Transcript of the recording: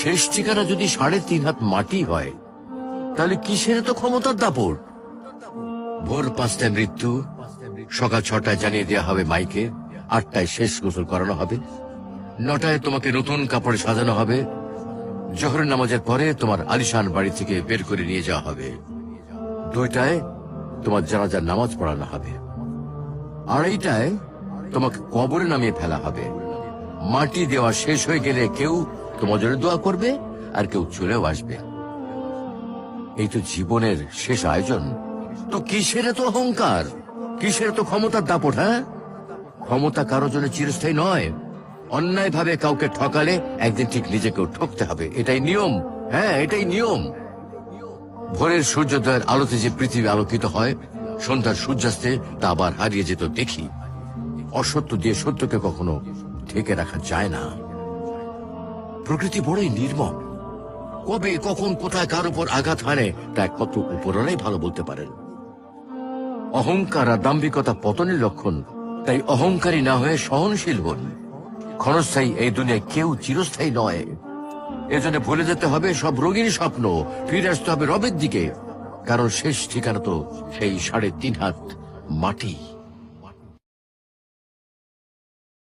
শেষ ঠিকানা যদি 3.5 হাত মাটি হয়, তাহলে কিসের তো ক্ষমতার দাপট? ভোর 5টায় মৃত্যু, সকাল 6টায় জানিয়ে দেওয়া হবে মাইকে, 8টায় শেষ গোসল করানো হবে, 9টায় তোমাকে নতুন কাপড়ে সাজানো হবে, জোহরের নামাজের পরে তোমার আলিশান বাড়ি থেকে বের করে নিয়ে যাওয়া হবে, 2টায় তোমার জানাজার নামাজ পড়ানো হবে, 2:30টায় তোমাকে কবরে নামিয়ে ফেলা হবে। মাটি দেওয়া শেষ হয়ে গেলে কেউ তোমার জন্য দোয়া করবে, আর কেউ চলেও আসবে। এই তো জীবনের শেষ আয়োজন। তো কিসের তো অহংকার, কিসের তো ক্ষমতার দাপট? হ্যাঁ, ক্ষমতা কারো জন্য চিরস্থায়ী নয়। অন্যায় ভাবে কাউকে ঠকালে একদিন ঠিক নিজেকেও ঠকতে হবে, এটাই নিয়ম। হ্যাঁ, এটাই নিয়ম। ভোরের সূর্যোদয়ের আলোতে যে পৃথিবী আলোকিত হয়, সন্ধ্যার সূর্যাস্তে তা আবার হারিয়ে যেত দেখি। অসত্য দিয়ে সত্যকে কখনো ঢেকে রাখা যায় না। প্রকৃতি বড়ই নির্মম। কবে কখন কোথায় কার উপর আঘাত হানে তা একমাত্র উপরওয়ালাই ভালো বলতে পারেন। অহংকার আর দাম্ভিকতা পতনের লক্ষণ, তাই অহংকারী না হয়ে সহনশীল হন। ক্ষণস্থায়ী এই দুনিয়ায় কেউ চিরস্থায়ী নয়। এজন্য ভুলে যেতে হবে সব রঙিন স্বপ্ন, ফিরে আসতে হবে রবের দিকে, কারণ শেষ ঠিকানা তো সেই 3.5 হাত মাটি।